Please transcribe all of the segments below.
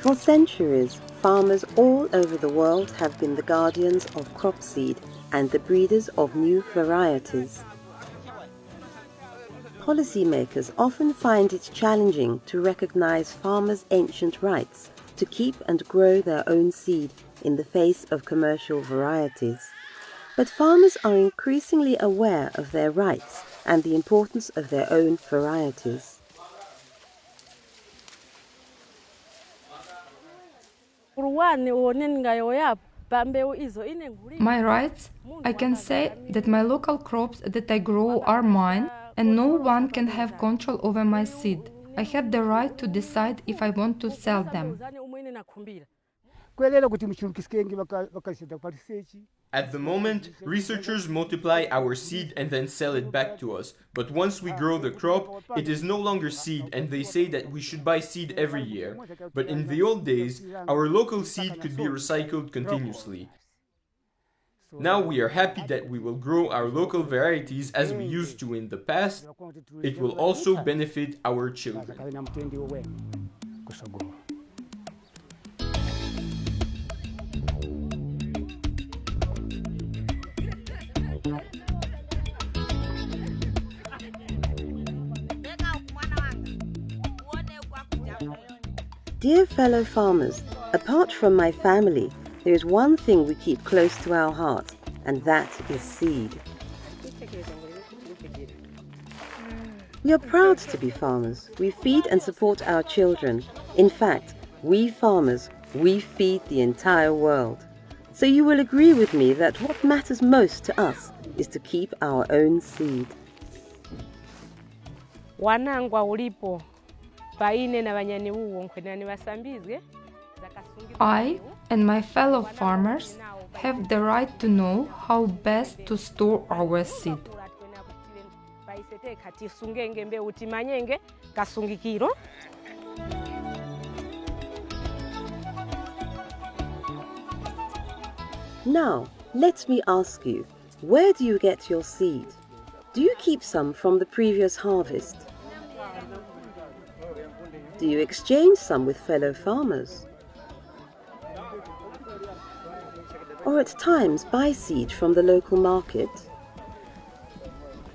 For centuries, farmers all over the world have been the guardians of crop seed and the breeders of new varieties. Policymakers often find it challenging to recognize farmers' ancient rights to keep and grow their own seed in the face of commercial varieties. But farmers are increasingly aware of their rights and the importance of their own varieties. My rights? I can say that my local crops that I grow are mine, and no one can have control over my seed. I have the right to decide if I want to sell them. At the moment, researchers multiply our seed and then sell it back to us. But once we grow the crop, it is no longer seed, and they say that we should buy seed every year. But in the old days, our local seed could be recycled continuously. Now we are happy that we will grow our local varieties as we used to in the past. It will also benefit our children. Dear fellow farmers, apart from my family, there is one thing we keep close to our hearts, and that is seed. We are proud to be farmers. We feed and support our children. In fact, we farmers, we feed the entire world. So you will agree with me that what matters most to us is to keep our own seed. I and my fellow farmers have the right to know how best to store our seed. Now, let me ask you, where do you get your seed? Do you keep some from the previous harvest? Do you exchange some with fellow farmers? Or at times buy seed from the local market?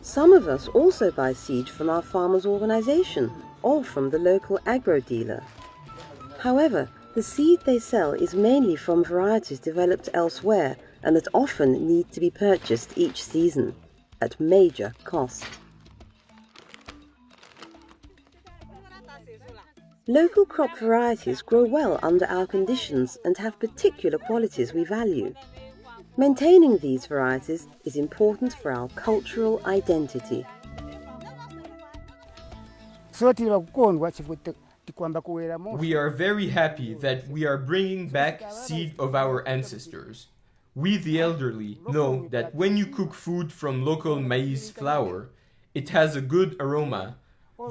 Some of us also buy seed from our farmers' organization or from the local agro dealer. However, the seed they sell is mainly from varieties developed elsewhere and that often need to be purchased each season at major cost. Local crop varieties grow well under our conditions and have particular qualities we value. Maintaining these varieties is important for our cultural identity. We are very happy that we are bringing back seed of our ancestors. We, the elderly, know that when you cook food from local maize flour, it has a good aroma.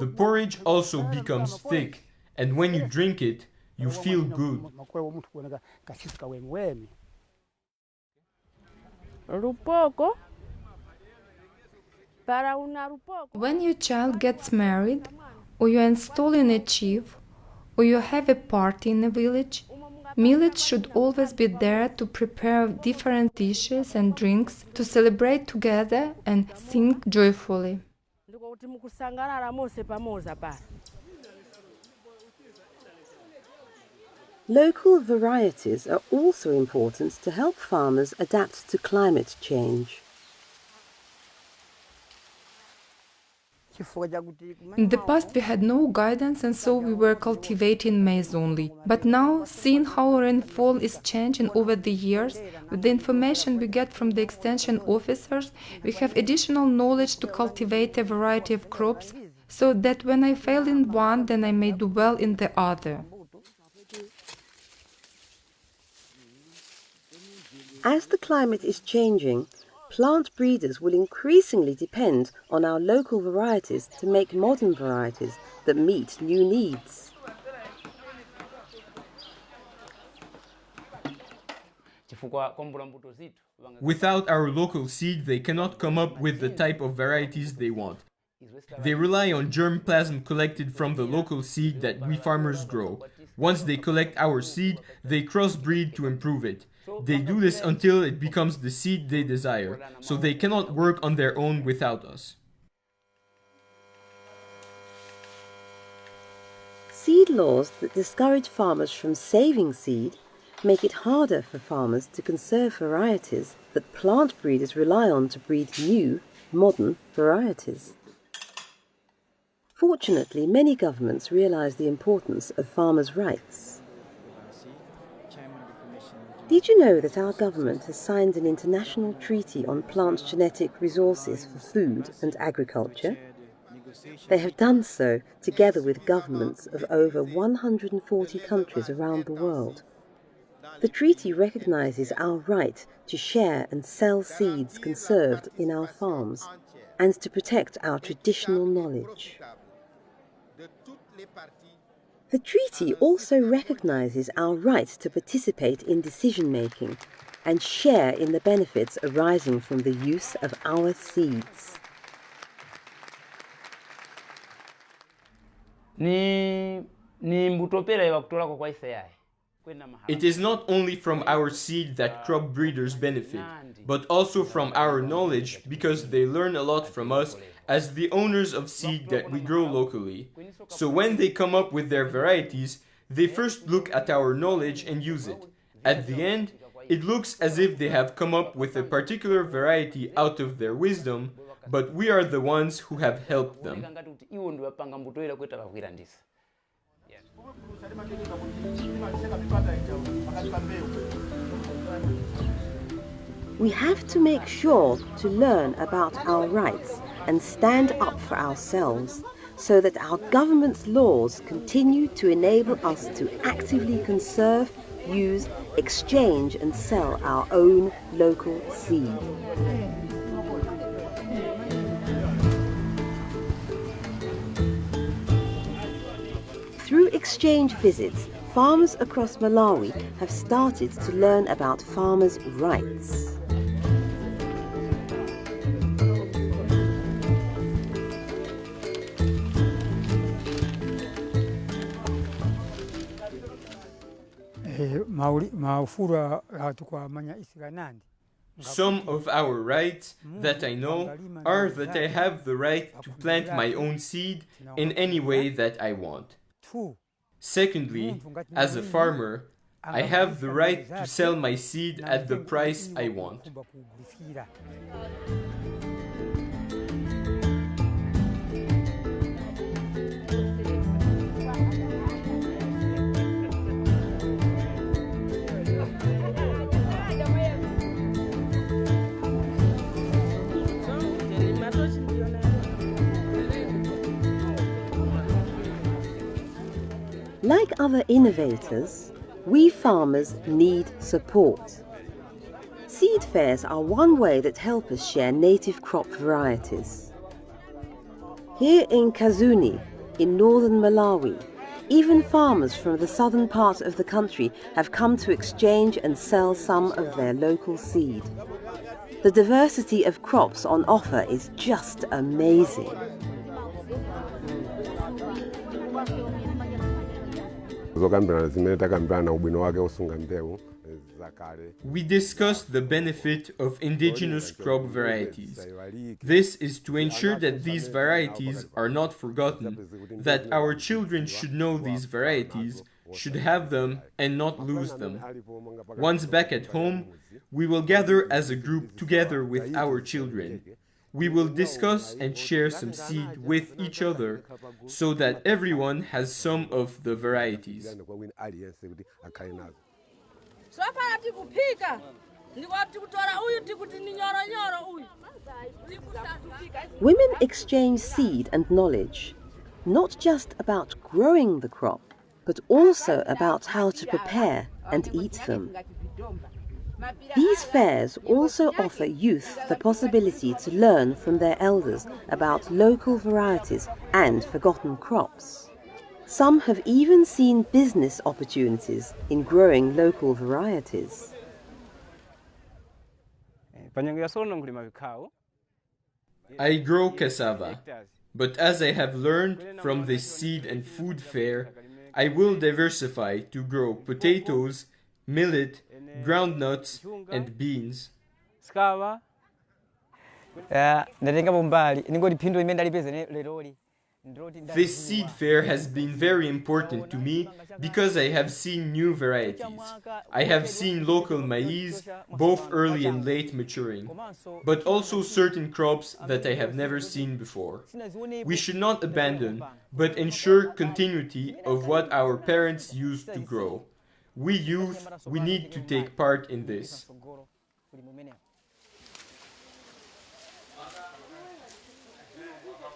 The porridge also becomes thick, and when you drink it, you feel good. When your child gets married, or you install in a chief, or you have a party in a village, millet should always be there to prepare different dishes and drinks to celebrate together and sing joyfully. Local varieties are also important to help farmers adapt to climate change. In the past we had no guidance and so we were cultivating maize only. But now, seeing how rainfall is changing over the years, with the information we get from the extension officers, we have additional knowledge to cultivate a variety of crops, so that when I fail in one, then I may do well in the other. As the climate is changing, plant breeders will increasingly depend on our local varieties to make modern varieties that meet new needs. Without our local seed, they cannot come up with the type of varieties they want. They rely on germplasm collected from the local seed that we farmers grow. Once they collect our seed, they crossbreed to improve it. They do this until it becomes the seed they desire, so they cannot work on their own without us. Seed laws that discourage farmers from saving seed make it harder for farmers to conserve varieties that plant breeders rely on to breed new, modern varieties. Fortunately, many governments realize the importance of farmers' rights. Did you know that our government has signed an international treaty on plant genetic resources for food and agriculture? They have done so together with governments of over 140 countries around the world. The treaty recognizes our right to share and sell seeds conserved in our farms and to protect our traditional knowledge. The treaty also recognizes our right to participate in decision-making and share in the benefits arising from the use of our seeds. Ni mbutopera wakutolako kwa isayai. It is not only from our seed that crop breeders benefit, but also from our knowledge because they learn a lot from us as the owners of seed that we grow locally. So when they come up with their varieties, they first look at our knowledge and use it. At the end, it looks as if they have come up with a particular variety out of their wisdom, but we are the ones who have helped them. We have to make sure to learn about our rights and stand up for ourselves so that our government's laws continue to enable us to actively conserve, use, exchange and sell our own local seed. Through exchange visits, farmers across Malawi have started to learn about farmers' rights. Some of our rights that I know are that I have the right to plant my own seed in any way that I want. Secondly, as a farmer, I have the right to sell my seed at the price I want. Like other innovators, we farmers need support. Seed fairs are one way that help us share native crop varieties. Here in Kazuni, in northern Malawi, even farmers from the southern part of the country have come to exchange and sell some of their local seed. The diversity of crops on offer is just amazing. We discussed the benefit of indigenous crop varieties. This is to ensure that these varieties are not forgotten, that our children should know these varieties, should have them and not lose them. Once back at home, we will gather as a group together with our children. We will discuss and share some seed with each other so that everyone has some of the varieties. Women exchange seed and knowledge, not just about growing the crop, but also about how to prepare and eat them. These fairs also offer youth the possibility to learn from their elders about local varieties and forgotten crops. Some have even seen business opportunities in growing local varieties. I grow cassava, but as I have learned from this seed and food fair, I will diversify to grow potatoes, millet, groundnuts, and beans. Sikawa. Ndatenga bombali. Ningoti phindu imene ndalipeze leroli. This seed fair has been very important to me because I have seen new varieties. I have seen local maize, both early and late maturing, but also certain crops that I have never seen before. We should not abandon, but ensure continuity of what our parents used to grow. We youth, we need to take part in this.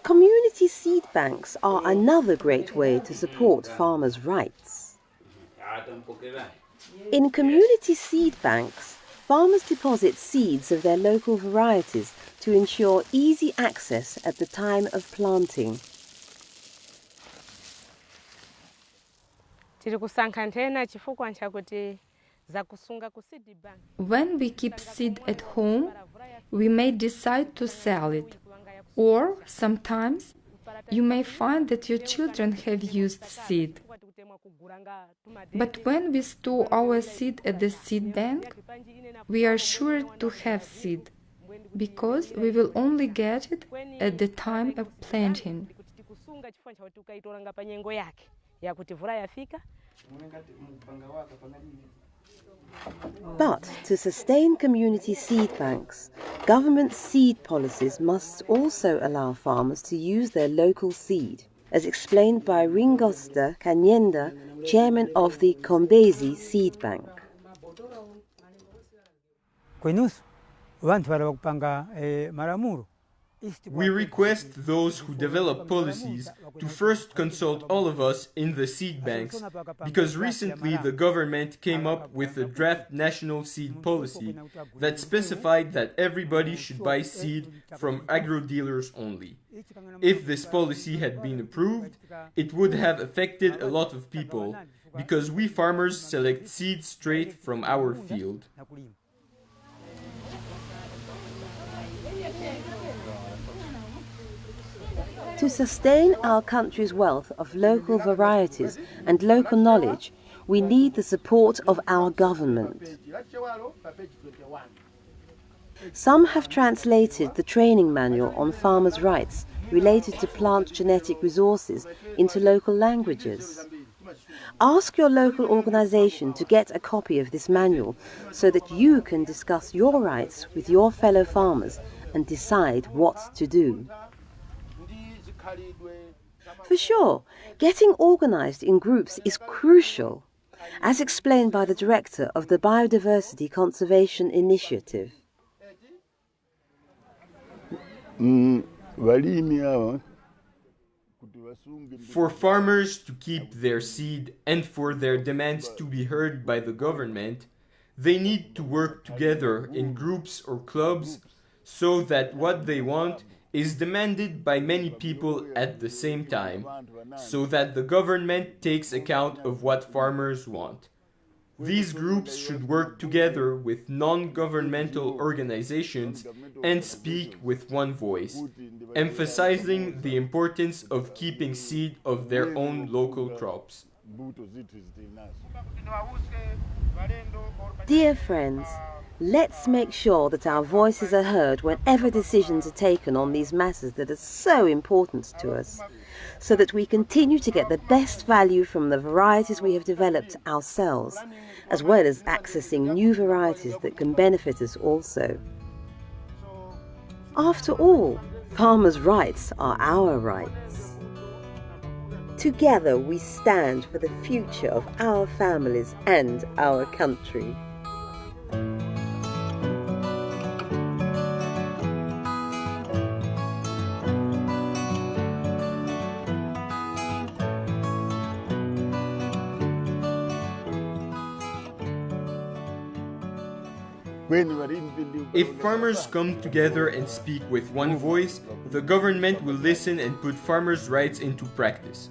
Community seed banks are another great way to support farmers' rights. In community seed banks, farmers deposit seeds of their local varieties to ensure easy access at the time of planting. When we keep seed at home, we may decide to sell it. Or, sometimes, you may find that your children have used seed. But when we store our seed at the seed bank, we are sure to have seed, because we will only get it at the time of planting. But to sustain community seed banks, government seed policies must also allow farmers to use their local seed, as explained by Ringosta Kanyenda, chairman of the Kombezi Seed Bank. We request those who develop policies to first consult all of us in the seed banks, because recently the government came up with a draft national seed policy that specified that everybody should buy seed from agro-dealers only. If this policy had been approved, it would have affected a lot of people, because we farmers select seed straight from our field. To sustain our country's wealth of local varieties and local knowledge, we need the support of our government. Some have translated the training manual on farmers' rights related to plant genetic resources into local languages. Ask your local organization to get a copy of this manual so that you can discuss your rights with your fellow farmers and decide what to do. For sure, getting organized in groups is crucial, as explained by the director of the Biodiversity Conservation Initiative. For farmers to keep their seed and for their demands to be heard by the government, they need to work together in groups or clubs so that what they want is demanded by many people at the same time, so that the government takes account of what farmers want. These groups should work together with non-governmental organizations and speak with one voice, emphasizing the importance of keeping seed of their own local crops. Dear friends, let's make sure that our voices are heard whenever decisions are taken on these matters that are so important to us, so that we continue to get the best value from the varieties we have developed ourselves, as well as accessing new varieties that can benefit us also. After all, farmers' rights are our rights. Together we stand for the future of our families and our country. If farmers come together and speak with one voice, the government will listen and put farmers' rights into practice.